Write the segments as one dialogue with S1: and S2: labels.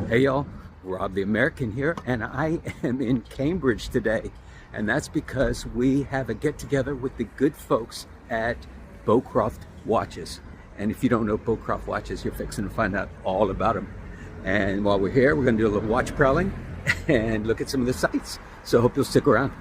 S1: Hey y'all, Rob the American here, and I am in Cambridge today. And that's because we have a get-together with the good folks at Beaucroft Watches. And if you don't know Beaucroft Watches, you're fixing to find out all about them. And while we're here, we're going to do a little watch prowling and look at some of the sites. So I hope you'll stick around.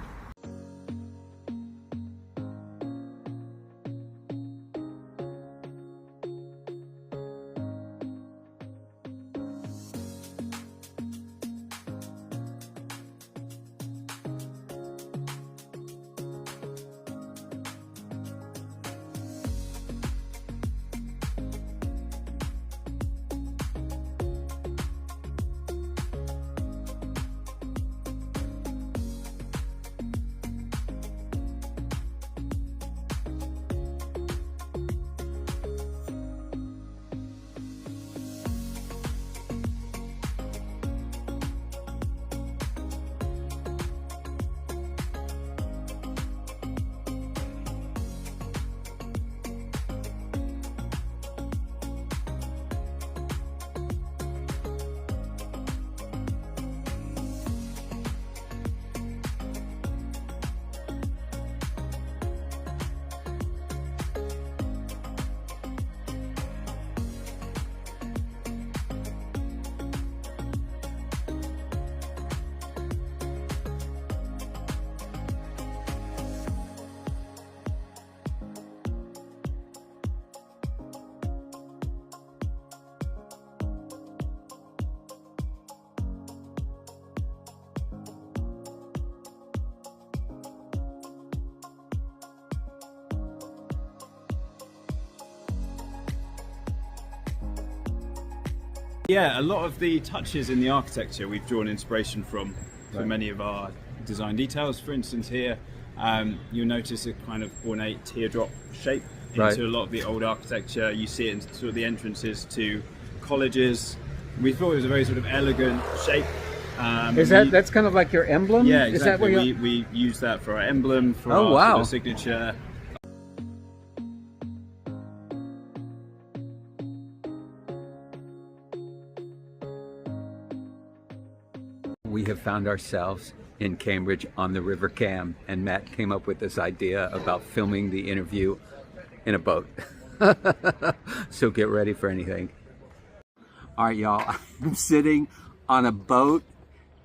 S2: Yeah, a lot of the touches in the architecture we've drawn inspiration from for many of our design details. For instance, here you'll notice a kind of ornate teardrop shape into a lot of the old architecture. You see it in sort of the entrances to colleges. We thought it was a very sort of elegant shape.
S1: That's kind of like your emblem?
S2: Yeah, exactly.
S1: Is that where
S2: we use that for our emblem, for our sort of signature.
S1: We have found ourselves in Cambridge on the River Cam, and Matt came up with this idea about filming the interview in a boat. So get ready for anything. All right, y'all, I'm sitting on a boat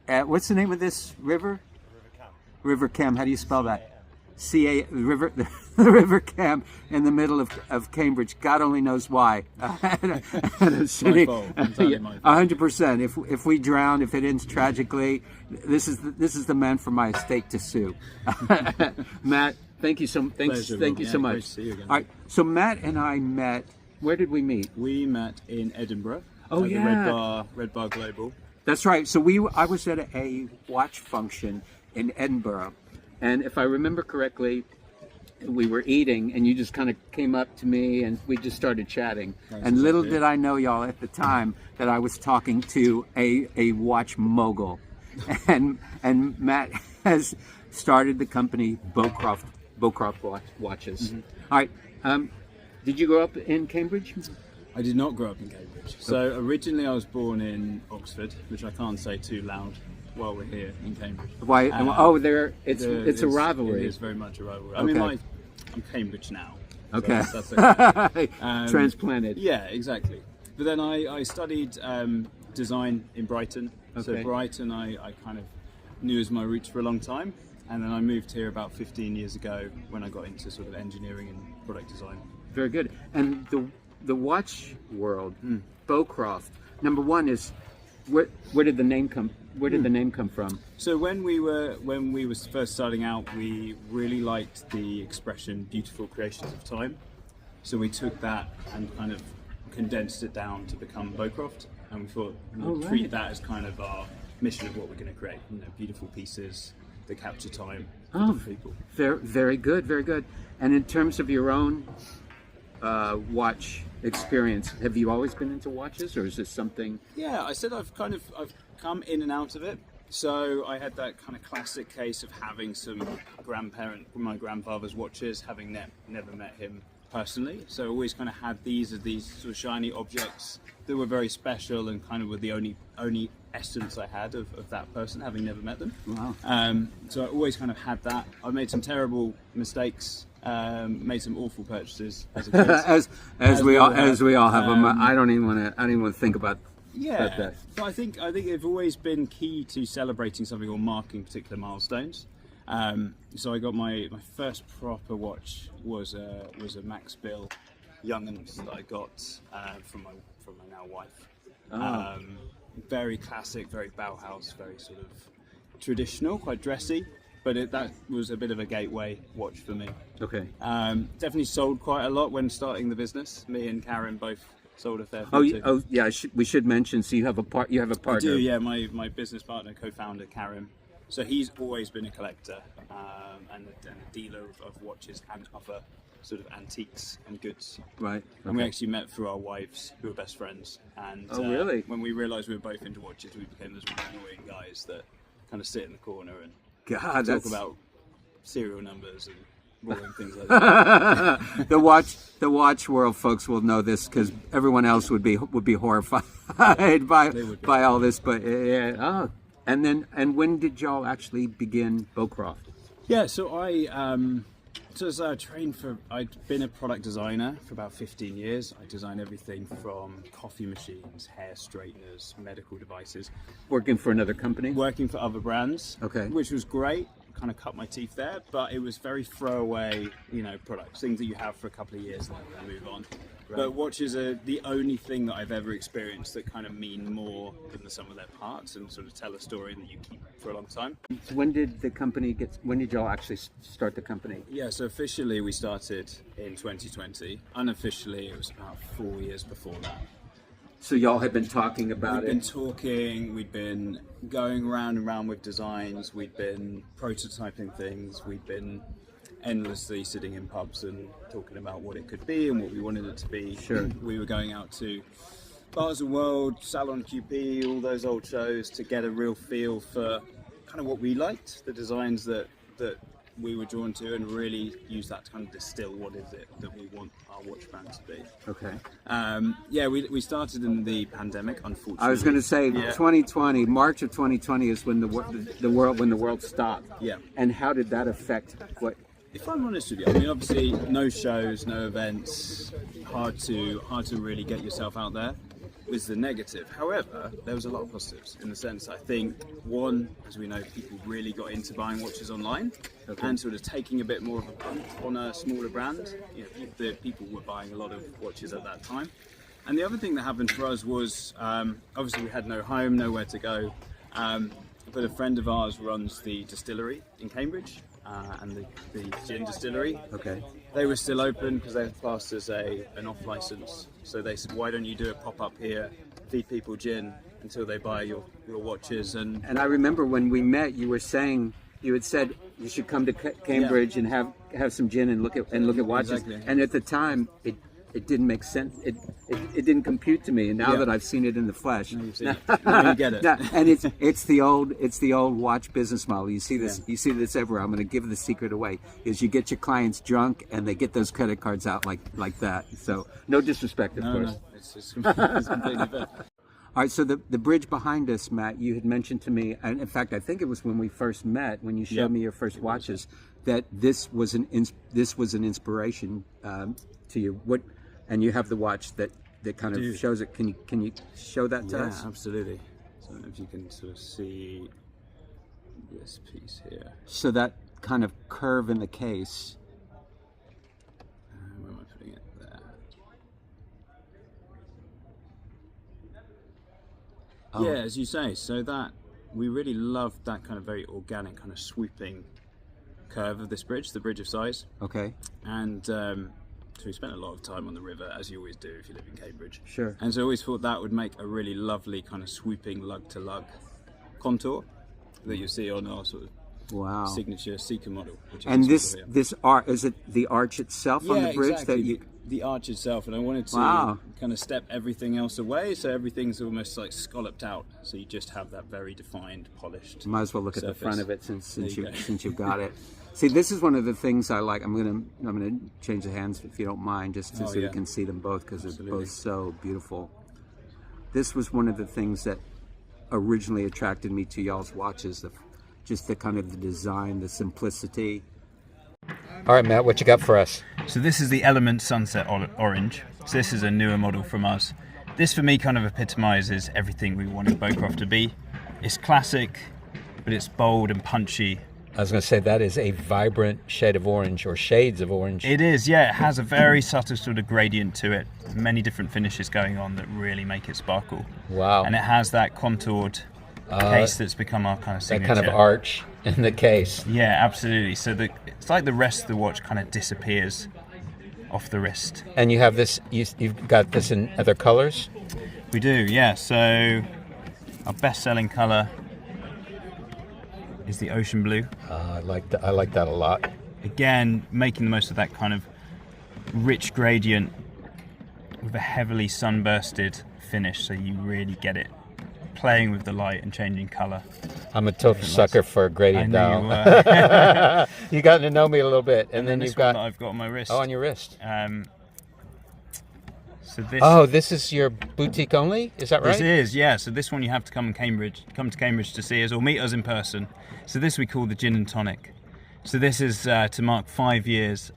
S1: at, what's the name of this river?
S3: River Cam.
S1: River Cam, how do you spell that? C-A, the River Cam in the middle of Cambridge. God only knows why. And I'm sitting, 100%. If we drown, if it ends tragically, this is the man for my estate to sue. Matt, thank you so much.
S2: Great to see you again.
S1: All right, so Matt and I met. Where did we meet?
S2: We met in Edinburgh.
S1: Oh,
S2: at
S1: yeah.
S2: the Red Bar Global.
S1: That's right. So I was at a watch function in Edinburgh. And if I remember correctly, we were eating and you just kind of came up to me and we just started chatting. And little did I know, y'all, at the time that I was talking to a watch mogul. And Matt has started the company Beaucroft Watches. Mm-hmm. All right. Did you grow up in Cambridge?
S2: I did not grow up in Cambridge. So originally I was born in Oxford, which I can't say too loud while we're here in Cambridge.
S1: Why? It's a rivalry.
S2: It is very much a rivalry.
S1: Okay.
S2: I mean, I'm Cambridge now.
S1: Okay.
S2: So that's okay.
S1: Transplanted.
S2: Yeah, exactly. But then I studied design in Brighton. Okay. So Brighton I kind of knew as my roots for a long time. And then I moved here about 15 years ago when I got into sort of engineering and product design.
S1: Very good. And the watch world, Beaucroft, number one is, where did the name come? Where did the name come from?
S2: So when we were first starting out, we really liked the expression "beautiful creations of time." So we took that and kind of condensed it down to become Beaucroft, and we thought we'd treat that as kind of our mission of what we're going to create. You know, beautiful pieces that capture time for people.
S1: Very good, very good. And in terms of your own watch experience, have you always been into watches, or is this something?
S2: Yeah, I said I've come in and out of it. So I had that kind of classic case of having some my grandfather's watches, having never met him personally. So I always kind of had these as these sort of shiny objects that were very special and kind of were the only essence I had of that person, having never met them.
S1: Wow.
S2: So I always kind of had that. I made some terrible mistakes, made some awful purchases as a kid.
S1: as we all have. I don't even want to think about that.
S2: But I think they've always been key to celebrating something or marking particular milestones. So I got my first proper watch was a Max Bill Young'uns that I got from my now wife. Very classic, very Bauhaus, very sort of traditional, quite dressy. But that was a bit of a gateway watch for me.
S1: Okay.
S2: Definitely sold quite a lot when starting the business. Me and Karen both sold a fair
S1: bit. Yeah. We should mention. So you have a partner.
S2: I do. Yeah. My business partner, co-founder, Karen. So he's always been a collector and a dealer of watches and other sort of antiques and goods.
S1: Right. Okay.
S2: And we actually met through our wives, who were best friends. And
S1: really?
S2: When we realised we were both into watches, we became those really annoying guys that kind of sit in the corner and talk about serial numbers and boring things like that.
S1: The watch world folks will know this because everyone else would be horrified by all this. But yeah. And when did y'all actually begin Beaucroft?
S2: Yeah, so I'd been a product designer for about 15 years. I designed everything from coffee machines, hair straighteners, medical devices.
S1: Working for another company?
S2: Working for other brands.
S1: Okay.
S2: Which was great. Kind of cut my teeth there, but it was very throwaway, products, things that you have for a couple of years and then move on. Right. But watches are the only thing that I've ever experienced that kind of mean more than the sum of their parts and sort of tell a story that you keep for a long time.
S1: So when did y'all actually start the company?
S2: Yeah, so officially we started in 2020. Unofficially, it was about 4 years before that.
S1: So y'all had been talking about
S2: it? We'd been talking, we'd been going round and round with designs, we'd been prototyping things, we'd been endlessly sitting in pubs and talking about what it could be and what we wanted it to be.
S1: Sure.
S2: We were going out to Bars and World, Salon QP, all those old shows to get a real feel for kind of what we liked, the designs that we were drawn to, and really use that to kind of distill what is it that we want our watch brand to be.
S1: Okay.
S2: We started in the pandemic, unfortunately.
S1: I was going to say 2020, March of 2020 is when the world stopped.
S2: Yeah.
S1: And how did that affect what?
S2: If I'm honest with you, I mean, obviously, no shows, no events, hard to really get yourself out there. Was the negative. However, there was a lot of positives in the sense, I think, one, as we know, people really got into buying watches online and sort of taking a bit more of a punt on a smaller brand. The people were buying a lot of watches at that time. And the other thing that happened for us was, obviously we had no home, nowhere to go, but a friend of ours runs the distillery in Cambridge and the gin distillery.
S1: Okay.
S2: They were still open because they're classed as an off license. So they said, why don't you do a pop-up here, feed people gin until they buy your watches? And
S1: I remember when we met, you had said you should come to Cambridge and have some gin and look at watches.
S2: Exactly.
S1: And at the time, it didn't make sense. It didn't compute to me. And now that I've seen it in the flesh,
S2: now you get it.
S1: And it's the old watch business model. You see this. You see this everywhere. I'm going to give the secret away. Is you get your clients drunk and they get those credit cards out like that. So no disrespect, of course.
S2: No, it's completely fair.
S1: All right, so the bridge behind us, Matt, you had mentioned to me, and in fact, I think it was when we first met, when you showed me your first watches, that this was an inspiration to you. And you have the watch that kind of shows it. Can you show that to us?
S2: Yeah, absolutely. So I don't know if you can sort of see this piece here.
S1: So that kind of curve in the case.
S2: Where am I putting it? There.
S1: Oh.
S2: Yeah, as you say. So that we really loved that kind of very organic, kind of sweeping curve of this bridge, the Bridge of Sighs.
S1: Okay.
S2: And so we spent a lot of time on the river, as you always do if you live in Cambridge.
S1: Sure.
S2: And so I always thought that would make a really lovely kind of sweeping lug-to-lug contour that you see on our sort of signature Seeker model.
S1: And this art, is it the arch itself on the bridge?
S2: Exactly.
S1: That you?
S2: the arch itself, and I wanted to kind of step everything else away, so everything's almost like scalloped out, so you just have that very defined, polished.
S1: Might as well look
S2: surface.
S1: at the front of it since you've got it. See, this is one of the things I like. I'm gonna change the hands if you don't mind, just so you can see them both, because they're both so beautiful. This was one of the things that originally attracted me to y'all's watches, just the kind of the design, the simplicity. All right, Matt, what you got for us?
S2: So this is the Element Sunset Orange. So this is a newer model from us. This for me kind of epitomizes everything we wanted Beaucroft to be. It's classic, but it's bold and punchy.
S1: I was going to say that is a vibrant shade of orange, or shades of orange.
S2: It is, yeah. It has a very subtle sort of gradient to it. Many different finishes going on that really make it sparkle.
S1: Wow.
S2: And it has that contoured case that's become our kind of signature.
S1: That kind of arch in the case.
S2: Yeah, absolutely. So it's like the rest of the watch kind of disappears off the wrist.
S1: And you have this, you've got this in other colors?
S2: We do, yeah. So our best-selling color is the ocean blue.
S1: I like that a lot.
S2: Again, making the most of that kind of rich gradient with a heavily sunbursted finish, so you really get it playing with the light and changing color.
S1: I'm a total sucker for gradient down. You got to know me a little bit, and then you've got.
S2: That I've got on my wrist.
S1: Oh, on your wrist.
S2: So this.
S1: Oh, this is your boutique only? Is that right?
S2: This is, yeah. So this one you have to come to Cambridge to see us or meet us in person. So this we call the Gin and Tonic. So this is to mark 5 years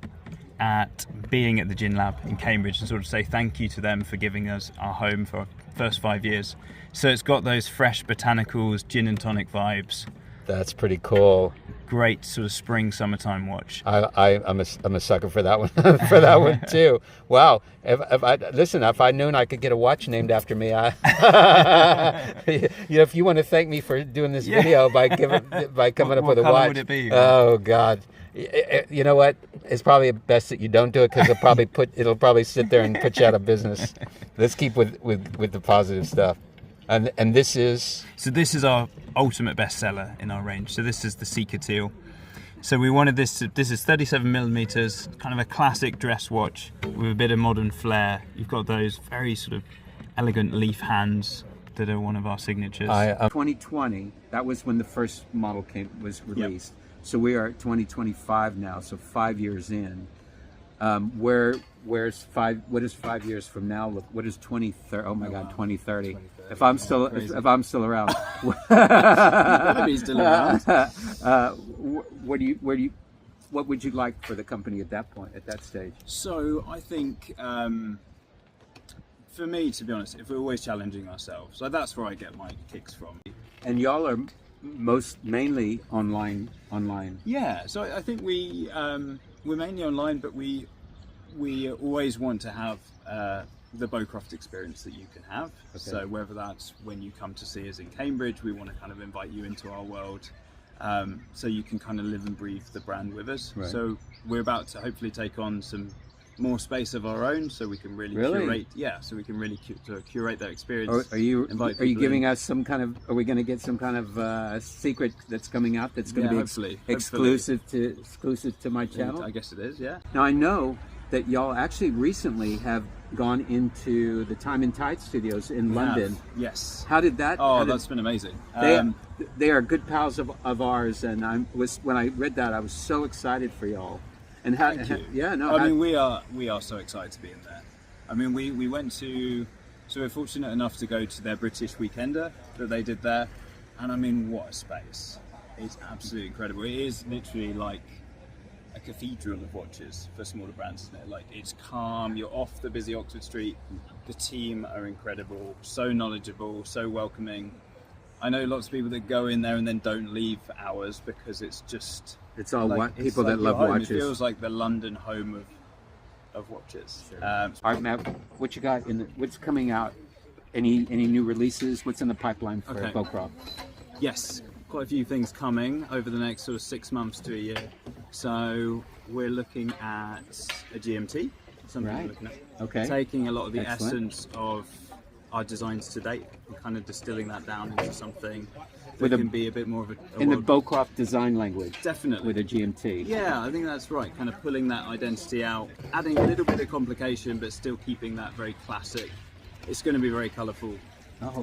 S2: at being at the Gin Lab in Cambridge, and sort of say thank you to them for giving us our home for our first 5 years. So it's got those fresh botanicals, gin and tonic vibes.
S1: That's pretty cool.
S2: Great sort of spring, summertime watch.
S1: I'm a sucker for that one, for that one too. Wow. If I'd known I could get a watch named after me, if you want to thank me for doing this video by coming up with a watch.
S2: What would it be?
S1: Oh God. You know what? It's probably best that you don't do it, because it'll probably sit there and put you out of business. Let's keep with the positive stuff. And this is?
S2: So this is our ultimate bestseller in our range. So this is the Seeker Teal. So we wanted this is 37 millimeters, kind of a classic dress watch with a bit of modern flair. You've got those very sort of elegant leaf hands that are one of our signatures. 2020, that was when the first model was released. Yep. So we are at 2025 now, so 5 years in. Where's 5? What is 5 years from now? Look, what is 2030? Oh my God, 2030. If I'm still around, Better be still around.
S1: What would you like for the company at that point, at that stage?
S2: So I think, for me, to be honest, if we're always challenging ourselves, so that's where I get my kicks from.
S1: And y'all are mainly online.
S2: Yeah. So I think we're mainly online, but we always want to have the Beaucroft experience that you can have. Okay. So whether that's when you come to see us in Cambridge, we want to kind of invite you into our world, so you can kind of live and breathe the brand with us. Right. So we're about to hopefully take on some more space of our own, so we can really curate. Yeah, so we can really curate that experience.
S1: Are you giving us some kind of? Are we going to get some kind of secret that's coming out that's going to be
S2: hopefully
S1: exclusive to my channel?
S2: I guess it is. Yeah.
S1: Now I know that y'all actually recently have gone into the Time and Tide studios in London.
S2: Yes.
S1: How did that?
S2: That's been amazing.
S1: They are good pals of ours, and when I read that, I was so excited for y'all. And
S2: Thank you. We are so excited to be in there. I mean, we went to, so we're fortunate enough to go to their British Weekender that they did there, and I mean, what a space! It's absolutely incredible. It is literally like a cathedral of watches for smaller brands, isn't it? Like, it's calm, you're off the busy Oxford Street, the team are incredible, so knowledgeable, so welcoming. I know lots of people that go in there and then don't leave for hours because it's all
S1: like, people that love watches.
S2: It feels like the London home of watches.
S1: Sure. All right, Matt, what you got what's coming out? Any new releases? What's in the pipeline for Beaucroft?
S2: Yes, quite a few things coming over the next sort of 6 months to a year. So we're looking at a GMT, something we're looking at.
S1: Okay.
S2: Taking a lot of the essence of our designs to date and kind of distilling that down into something that
S1: With a-
S2: can be a bit more of a
S1: In the
S2: world-
S1: Beaucroft design language.
S2: Definitely.
S1: With a GMT.
S2: Yeah, I think that's right. Kind of pulling that identity out, adding a little bit of complication, but still keeping that very classic. It's going to be very colourful,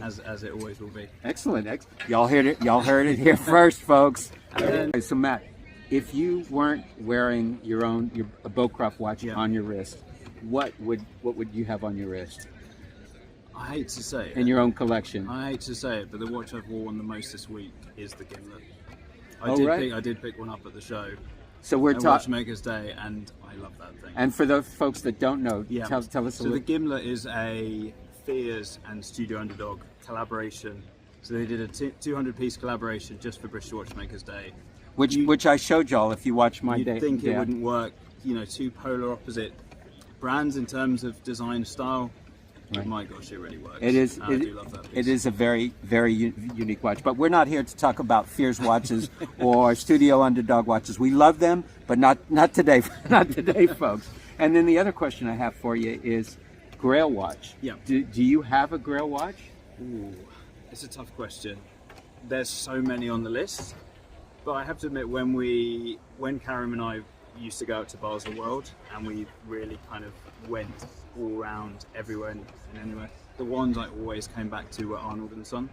S2: as it always will be.
S1: Excellent. Y'all heard it. Y'all heard it here first, folks.
S2: And then-
S1: So Matt, if you weren't wearing a Beaucroft watch on your wrist, what would you have on your wrist
S2: I hate to say it.
S1: in your own collection?
S2: I hate to say it, but the watch I've worn the most this week is the Gimlet.
S1: Right.
S2: I did pick one up at the show.
S1: So we're
S2: on
S1: talking.
S2: Watchmaker's Day, and I love that thing.
S1: And for those folks that don't know,
S2: Yeah.
S1: tell us a
S2: So
S1: little.
S2: the Gimlet is a Fears and Studio Underdog collaboration. So they did a 200-piece collaboration just for British Watchmakers Day.
S1: Which I showed y'all if you watch my
S2: You'd
S1: day.
S2: think it wouldn't work, two polar opposite brands in terms of design style. But my gosh, it really works.
S1: It is.
S2: I do love that piece.
S1: It is a very, very unique watch. But we're not here to talk about Fears watches or Studio Underdog watches. We love them, but not today. Not today, folks. And then the other question I have for you is Grail watch.
S2: Yeah.
S1: Do you have a Grail watch?
S2: Ooh, it's a tough question. There's so many on the list, but I have to admit, when Karen and I used to go out to Basel World, and we really kind of went all around everywhere and anywhere, the ones I always came back to were Arnold and Son.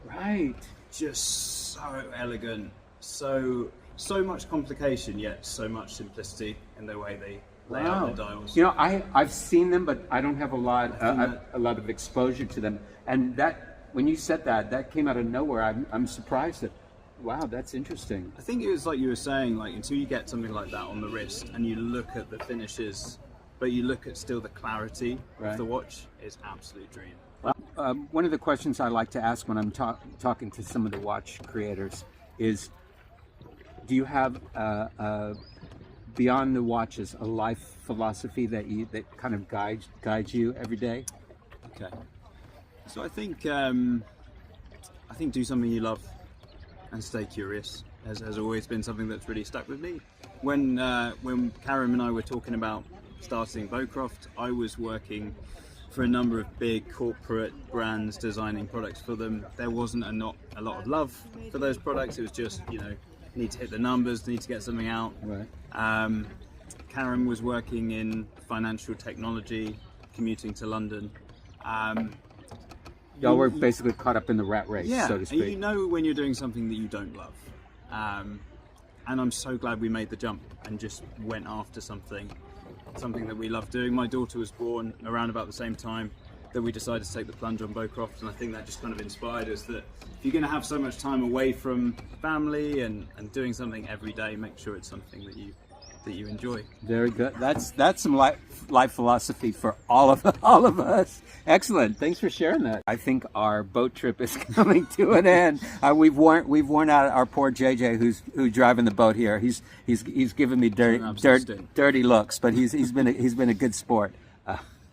S1: Right.
S2: Just so elegant, so much complication, yet so much simplicity in the way they lay out the dials.
S1: I've seen them, but I don't have a lot of exposure to them. And that, when you said that came out of nowhere. I'm surprised that. Wow, that's interesting.
S2: I think it was like you were saying, like until you get something like that on the wrist and you look at the finishes, but you look at still the clarity of the watch, is absolute dream.
S1: One of the questions I like to ask when I'm talking to some of the watch creators is, do you have beyond the watches a life philosophy that kind of guides you every day?
S2: Okay, so I think do something you love and stay curious has always been something that's really stuck with me. When Karen and I were talking about starting Beaucroft, I was working for a number of big corporate brands, designing products for them. There wasn't a lot of love for those products. It was just, need to hit the numbers, need to get something out.
S1: Right.
S2: Karen was working in financial technology, commuting to London.
S1: Y'all were basically caught up in the rat race, so to speak.
S2: And you know when you're doing something that you don't love. And I'm so glad we made the jump and just went after something that we love doing. My daughter was born around about the same time that we decided to take the plunge on Beaucroft, and I think that just kind of inspired us that if you're going to have so much time away from family and doing something every day, make sure it's something that you enjoy.
S1: Very good. That's some life philosophy for all of us. Excellent. Thanks for sharing that. I think our boat trip is coming to an end. We've worn out our poor JJ who's driving the boat here. He's given me dirty looks, but he's been a good sport.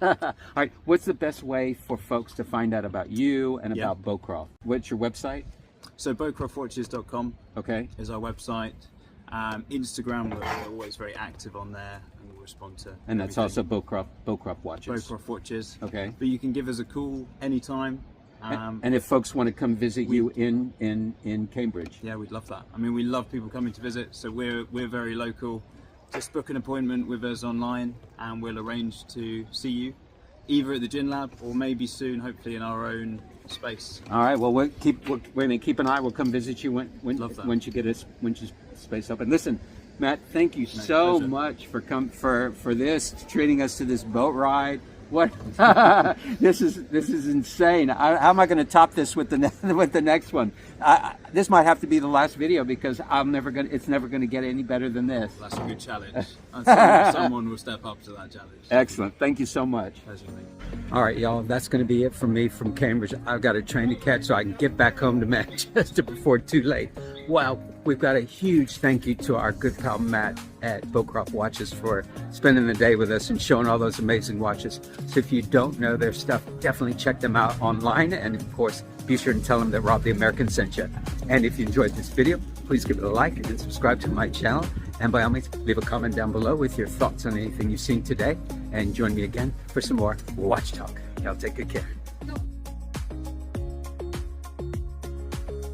S1: All right. What's the best way for folks to find out about you and about Beaucroft? What's your website?
S2: So beaucroftwatches.com is our website. Instagram, we're always very active on there, and we'll respond to.
S1: And that's also Beaucroft Watches.
S2: Beaucroft Watches.
S1: Okay.
S2: But you can give us a call anytime.
S1: And if folks want to come visit you in Cambridge,
S2: yeah, we'd love that. I mean, we love people coming to visit, so we're very local. Just book an appointment with us online, and we'll arrange to see you either at the Gin Lab or maybe soon, hopefully, in our own space.
S1: All right. Well, we're going to keep an eye. We'll come visit you when you get space open. Listen, Matt, thank you so much for this, treating us to this boat ride. What? This is insane. How am I going to top this with the next one? This might have to be the last video because it's never going to get any better than this.
S2: That's a good challenge. Someone will step up to that challenge.
S1: Excellent. Thank you so much.
S2: Pleasure, mate.
S1: All right, y'all. That's going to be it from me from Cambridge. I've got a train to catch so I can get back home to Manchester before too late. Wow. We've got a huge thank you to our good pal Matt at Beaucroft Watches for spending the day with us and showing all those amazing watches. So if you don't know their stuff, definitely check them out online. And of course, be sure to tell them that Rob the American sent you. And if you enjoyed this video, please give it a like and subscribe to my channel. And by all means, leave a comment down below with your thoughts on anything you've seen today. And join me again for some more Watch Talk. Y'all take good care.